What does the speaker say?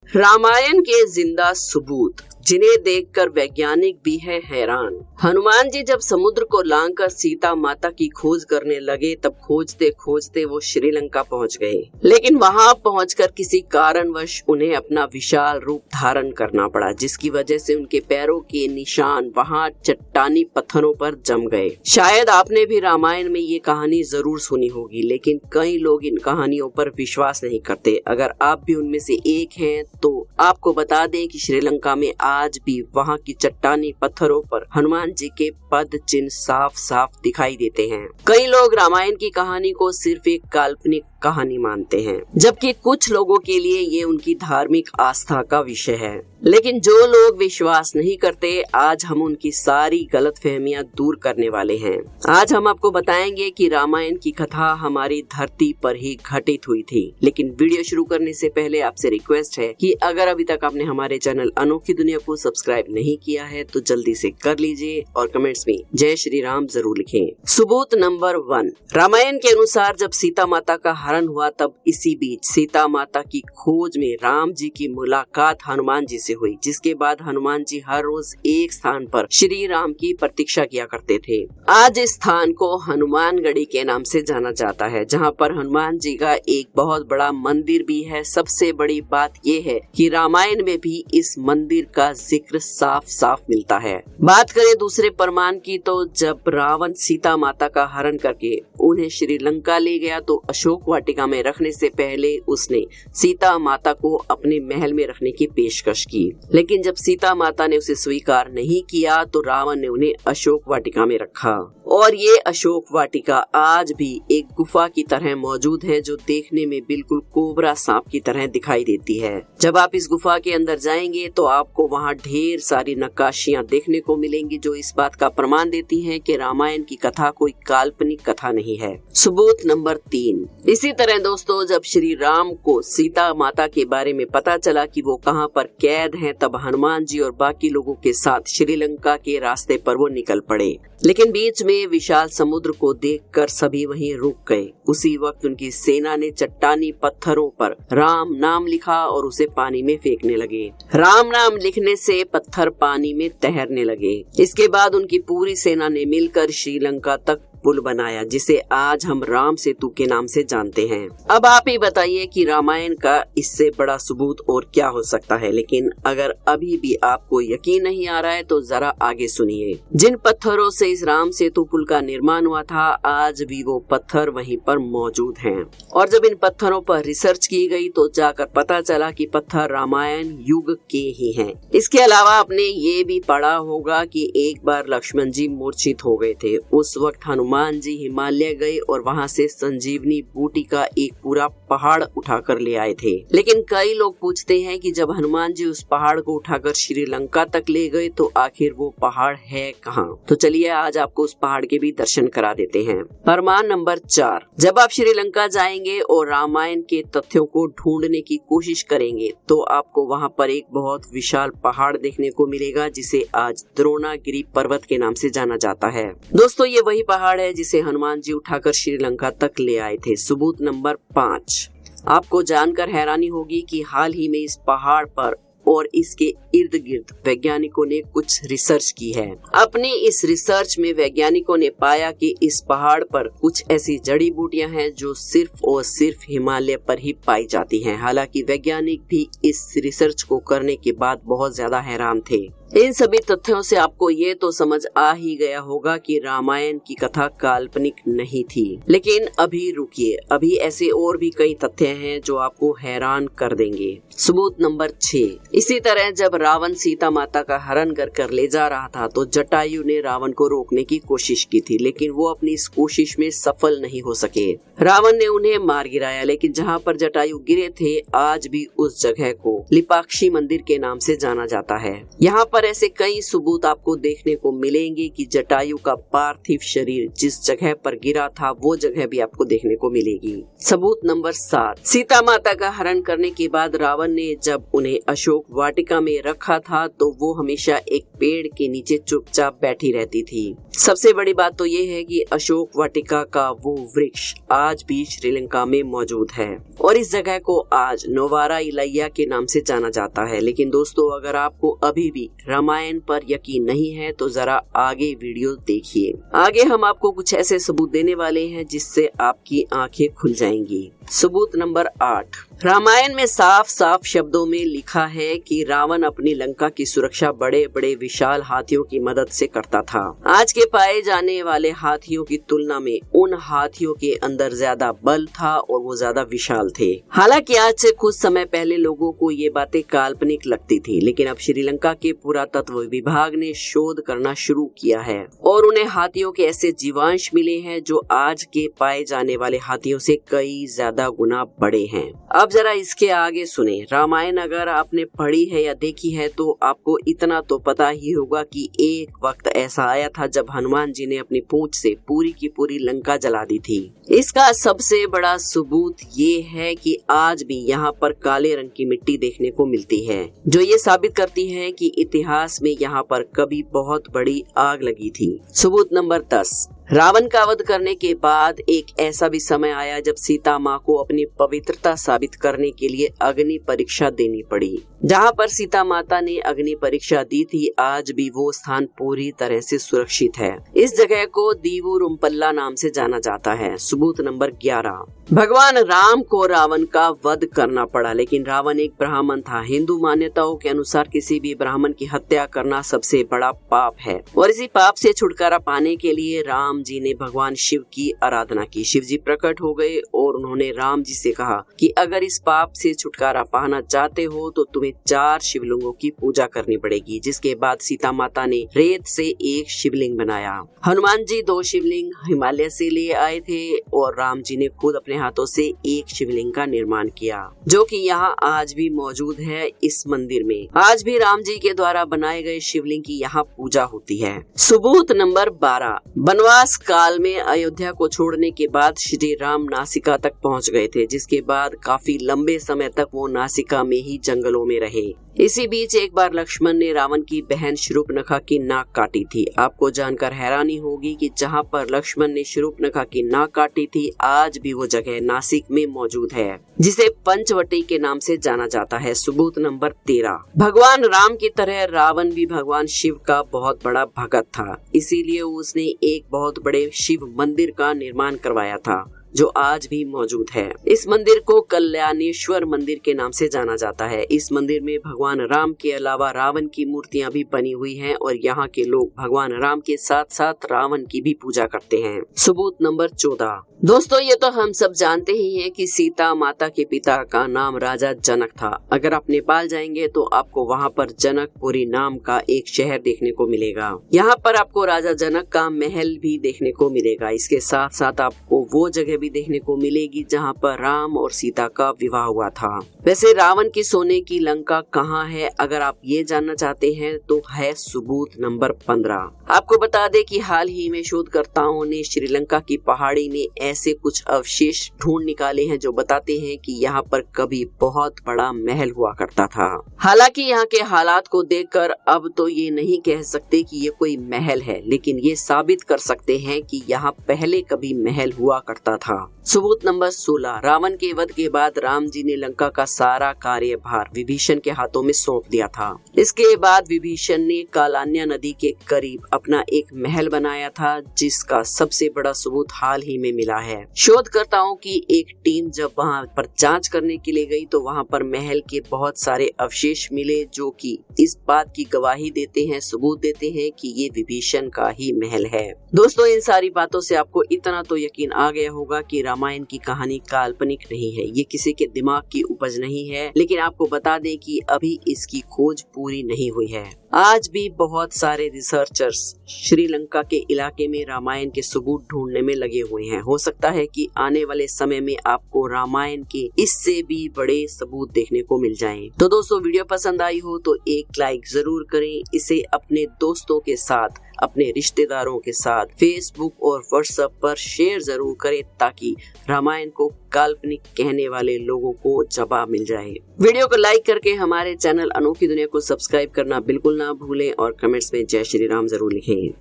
रामायण के जिंदा सबूत जिन्हें देखकर वैज्ञानिक भी है हैरान। हनुमान जी जब समुद्र को लांघकर सीता माता की खोज करने लगे तब खोजते खोजते वो श्रीलंका पहुंच गए, लेकिन वहां पहुंचकर किसी कारणवश उन्हें अपना विशाल रूप धारण करना पड़ा, जिसकी वजह से उनके पैरों के निशान वहां चट्टानी पत्थरों पर जम गए। शायद आपने भी रामायण में ये कहानी जरूर सुनी होगी, लेकिन कई लोग इन कहानियों पर विश्वास नहीं करते। अगर आप भी उनमें से एक हैं तो आपको बता दें कि श्रीलंका में आज भी वहां की चट्टानी पत्थरों पर हनुमान जी के पद चिन्ह साफ साफ दिखाई देते हैं। कई लोग रामायण की कहानी को सिर्फ एक काल्पनिक कहानी मानते हैं, जबकि कुछ लोगों के लिए ये उनकी धार्मिक आस्था का विषय है। लेकिन जो लोग विश्वास नहीं करते, आज हम उनकी सारी गलतफहमियां दूर करने वाले हैं। आज हम आपको बताएंगे कि रामायण की कथा हमारी धरती पर ही घटित हुई थी। लेकिन वीडियो शुरू करने से पहले आपसे रिक्वेस्ट है कि अगर अभी तक आपने हमारे चैनल अनोखी दुनिया को सब्सक्राइब नहीं किया है तो जल्दी से कर लीजिए और कमेंट्स में जय श्री राम जरूर लिखें। सबूत नंबर 1, रामायण के अनुसार जब सीता माता का हरण हुआ तब इसी बीच सीता माता की खोज में राम जी की मुलाकात हनुमान जी से हुई, जिसके बाद हनुमान जी हर रोज एक स्थान पर श्री राम की प्रतीक्षा किया करते थे। आज इस स्थान को हनुमानगढ़ी के नाम से जाना जाता है, जहां पर हनुमान जी का एक बहुत बड़ा मंदिर भी है। सबसे बड़ी बात यह है कि रामायण में भी इस मंदिर का जिक्र साफ साफ मिलता है। बात करें दूसरे प्रमाण की तो जब रावण सीता माता का हरण करके उन्हें श्रीलंका ले गया तो अशोक वाटिका में रखने से पहले उसने सीता माता को अपने महल में रखने की पेशकश की, लेकिन जब सीता माता ने उसे स्वीकार नहीं किया तो रावण ने उन्हें अशोक वाटिका में रखा। और ये अशोक वाटिका आज भी एक गुफा की तरह मौजूद है, जो देखने में बिल्कुल कोबरा सांप की तरह दिखाई देती है। जब आप इस गुफा के अंदर जाएंगे तो आपको वहाँ ढेर सारी नक्काशियाँ देखने को मिलेंगी, जो इस बात का प्रमाण देती हैं कि रामायण की कथा कोई काल्पनिक कथा नहीं है। सबूत नंबर 3, इसी तरह दोस्तों जब श्री राम को सीता माता के बारे में पता चला कि वो कहाँ पर कैद हैं, तब हनुमान जी और बाकी लोगों के साथ श्रीलंका के रास्ते पर वो निकल पड़े। लेकिन बीच में विशाल समुद्र को देखकर सभी वहीं रुक गए। उसी वक्त उनकी सेना ने चट्टानी पत्थरों पर राम नाम लिखा और उसे पानी में फेंकने लगे। राम नाम लिखने से पत्थर पानी में तैरने लगे। इसके बाद उनकी पूरी सेना ने मिलकर श्रीलंका तक पुल बनाया, जिसे आज हम राम सेतु के नाम से जानते हैं। अब आप ही बताइए कि रामायण का इससे बड़ा सबूत और क्या हो सकता है। लेकिन अगर अभी भी आपको यकीन नहीं आ रहा है तो जरा आगे सुनिए। जिन पत्थरों से इस राम सेतु पुल का निर्माण हुआ था, आज भी वो पत्थर वहीं पर मौजूद हैं। और जब इन पत्थरों पर रिसर्च की गई तो जाकर पता चला कि पत्थर रामायण युग के ही हैं। इसके अलावा आपने ये भी पढ़ा होगा कि एक बार लक्ष्मण जी मूर्छित हो गए थे। उस वक्त हनुमान जी हिमालय गए और वहां से संजीवनी बूटी का एक पूरा पहाड़ उठाकर ले आए थे। लेकिन कई लोग पूछते हैं कि जब हनुमान जी उस पहाड़ को उठाकर श्रीलंका तक ले गए तो आखिर वो पहाड़ है कहाँ? तो चलिए आज आपको उस पहाड़ के भी दर्शन करा देते हैं। प्रमाण नंबर 4, जब आप श्रीलंका जाएंगे और रामायण के तथ्यों को ढूंढने की कोशिश करेंगे तो आपको वहाँ पर एक बहुत विशाल पहाड़ देखने को मिलेगा, जिसे आज द्रोणागिरी पर्वत के नाम से जाना जाता है। दोस्तों ये वही पहाड़ है जिसे हनुमान जी उठाकर श्रीलंका तक ले आए थे। सबूत नंबर 5, आपको जानकर हैरानी होगी कि हाल ही में इस पहाड़ पर और इसके इर्द गिर्द वैज्ञानिकों ने कुछ रिसर्च की है। अपनी इस रिसर्च में वैज्ञानिकों ने पाया कि इस पहाड़ पर कुछ ऐसी जड़ी बूटियां हैं जो सिर्फ और सिर्फ हिमालय पर ही पाई जाती हैं। हालांकि वैज्ञानिक भी इस रिसर्च को करने के बाद बहुत ज्यादा हैरान थे। इन सभी तथ्यों से आपको ये तो समझ आ ही गया होगा कि रामायण की कथा काल्पनिक नहीं थी। लेकिन अभी रुकिए, अभी ऐसे और भी कई तथ्य हैं जो आपको हैरान कर देंगे। सबूत नंबर 6, इसी तरह जब रावण सीता माता का हरण कर ले जा रहा था तो जटायु ने रावण को रोकने की कोशिश की थी, लेकिन वो अपनी इस कोशिश में सफल नहीं हो सके। रावण ने उन्हें मार गिराया, लेकिन जहाँ पर जटायु गिरे थे आज भी उस जगह को लिपाक्षी मंदिर के नाम से जाना जाता है। यहाँ पर पर ऐसे कई सबूत आपको देखने को मिलेंगे कि जटायु का पार्थिव शरीर जिस जगह पर गिरा था वो जगह भी आपको देखने को मिलेगी। सबूत नंबर 7, सीता माता का हरण करने के बाद रावण ने जब उन्हें अशोक वाटिका में रखा था तो वो हमेशा एक पेड़ के नीचे चुपचाप बैठी रहती थी। सबसे बड़ी बात तो ये है कि अशोक वाटिका का वो वृक्ष आज भी श्रीलंका में मौजूद है और इस जगह को आज नोवारा इलैया के नाम से जाना जाता है। लेकिन दोस्तों, अगर आपको अभी भी रामायण पर यकीन नहीं है तो जरा आगे वीडियो देखिए। आगे हम आपको कुछ ऐसे सबूत देने वाले हैं जिससे आपकी आंखें खुल जाएंगी। सबूत नंबर 8, रामायण में साफ साफ शब्दों में लिखा है कि रावण अपनी लंका की सुरक्षा बड़े बड़े विशाल हाथियों की मदद से करता था। आज के पाए जाने वाले हाथियों की तुलना में उन हाथियों के अंदर ज्यादा बल था और वो ज्यादा विशाल थे। हालांकि आज से कुछ समय पहले लोगों को ये बातें काल्पनिक लगती थी, लेकिन अब श्रीलंका के पुरातत्व विभाग ने शोध करना शुरू किया है और उन्हें हाथियों के ऐसे जीवांश मिले हैं जो आज के पाए जाने वाले हाथियों से कई ज्यादा गुना बड़े हैं। अब जरा इसके आगे सुने। रामायण अगर आपने पढ़ी है या देखी है तो आपको इतना तो पता ही होगा कि एक वक्त ऐसा आया था जब हनुमान जी ने अपनी पूंछ से पूरी की पूरी लंका जला दी थी। इसका सबसे बड़ा सबूत ये है कि आज भी यहाँ पर काले रंग की मिट्टी देखने को मिलती है, जो ये साबित करती है कि इतिहास में यहाँ पर कभी बहुत बड़ी आग लगी थी। सबूत नंबर 10, रावण का वध करने के बाद एक ऐसा भी समय आया जब सीता माँ को अपनी पवित्रता साबित करने के लिए अग्नि परीक्षा देनी पड़ी। जहाँ पर सीता माता ने अग्नि परीक्षा दी थी, आज भी वो स्थान पूरी तरह से सुरक्षित है। इस जगह को दीवुरुम्पल्ला नाम से जाना जाता है। सबूत नंबर 11, भगवान राम को रावण का वध करना पड़ा, लेकिन रावण एक ब्राह्मण था। हिंदू मान्यताओं के अनुसार किसी भी ब्राह्मण की हत्या करना सबसे बड़ा पाप है और इसी पाप से छुटकारा पाने के लिए राम जी ने भगवान शिव की आराधना की। शिव जी प्रकट हो गए और उन्होंने राम जी से कहा कि अगर इस पाप से छुटकारा पाना चाहते हो तो तुम्हें 4 शिवलिंगों की पूजा करनी पड़ेगी। जिसके बाद सीता माता ने रेत से एक शिवलिंग बनाया। हनुमान जी 2 शिवलिंग हिमालय से ले आए थे और राम जी ने खुद अपने हाथों से एक शिवलिंग का निर्माण किया, जो कि यहाँ आज भी मौजूद है। इस मंदिर में आज भी राम जी के द्वारा बनाए गए शिवलिंग की यहाँ पूजा होती है। सबूत नंबर 12, वनवास काल में अयोध्या को छोड़ने के बाद श्री राम नासिका तक पहुंच गए थे, जिसके बाद काफी लंबे समय तक वो नासिका में ही जंगलों में रहे। इसी बीच एक बार लक्ष्मण ने रावण की बहन शूर्पणखा की नाक काटी थी। आपको जानकर हैरानी होगी कि जहां पर लक्ष्मण ने शूर्पणखा की नाक काटी थी, आज भी वो जगह नासिक में मौजूद है, जिसे पंचवटी के नाम से जाना जाता है। सबूत नंबर 13, भगवान राम की तरह रावण भी भगवान शिव का बहुत बड़ा भगत था, इसीलिए उसने एक बहुत बड़े शिव मंदिर का निर्माण करवाया था, जो आज भी मौजूद है। इस मंदिर को कल्याणेश्वर मंदिर के नाम से जाना जाता है। इस मंदिर में भगवान राम के अलावा रावण की मूर्तियां भी बनी हुई हैं और यहाँ के लोग भगवान राम के साथ साथ रावण की भी पूजा करते हैं। सबूत नंबर 14, दोस्तों ये तो हम सब जानते ही हैं कि सीता माता के पिता का नाम राजा जनक था। अगर आप नेपाल जाएंगे तो आपको वहाँ पर जनकपुरी नाम का एक शहर देखने को मिलेगा। यहाँ पर आपको राजा जनक का महल भी देखने को मिलेगा। इसके साथ साथ आपको वो जगह भी देखने को मिलेगी जहाँ पर राम और सीता का विवाह हुआ था। वैसे रावण की सोने की लंका कहाँ है, अगर आप ये जानना चाहते हैं तो है सबूत नंबर 15। आपको बता दें कि हाल ही में शोधकर्ताओं ने श्रीलंका की पहाड़ी में ऐसे कुछ अवशेष ढूंढ निकाले हैं जो बताते हैं कि यहाँ पर कभी बहुत बड़ा महल हुआ करता था। हालांकि यहाँ के हालात को देखकर अब तो ये नहीं कह सकते कि ये कोई महल है, लेकिन ये साबित कर सकते हैं कि यहाँ पहले कभी महल हुआ करता था। सबूत नंबर 16, रावण के वध के बाद राम जी ने लंका का सारा कार्यभार विभीषण के हाथों में सौंप दिया था। इसके बाद विभीषण ने कालान्या नदी के करीब अपना एक महल बनाया था, जिसका सबसे बड़ा सबूत हाल ही में मिला है। शोधकर्ताओं की एक टीम जब वहां पर जांच करने के लिए गई तो वहां पर महल के बहुत सारे अवशेष मिले, जो कि इस बात की गवाही देते हैं, सबूत देते हैं कि ये विभीषण का ही महल है। दोस्तों इन सारी बातों से आपको इतना तो यकीन आ गया होगा कि रामायण की कहानी काल्पनिक नहीं है, ये किसी के दिमाग की उपज नहीं है। लेकिन आपको बता दें कि अभी इसकी खोज पूरी नहीं हुई है। आज भी बहुत सारे रिसर्चर्स श्रीलंका के इलाके में रामायण के सबूत ढूंढने में लगे हुए हैं। हो सकता है कि आने वाले समय में आपको रामायण के इससे भी बड़े सबूत देखने को मिल जाएं। तो दोस्तों, वीडियो पसंद आई हो तो एक लाइक जरूर करें। इसे अपने दोस्तों के साथ, अपने रिश्तेदारों के साथ फेसबुक और व्हाट्सएप पर शेयर जरूर करें ताकि रामायण को काल्पनिक कहने वाले लोगों को जवाब मिल जाए। वीडियो को लाइक करके हमारे चैनल अनोखी दुनिया को सब्सक्राइब करना बिल्कुल ना भूलें और कमेंट्स में जय श्री राम जरूर लिखें।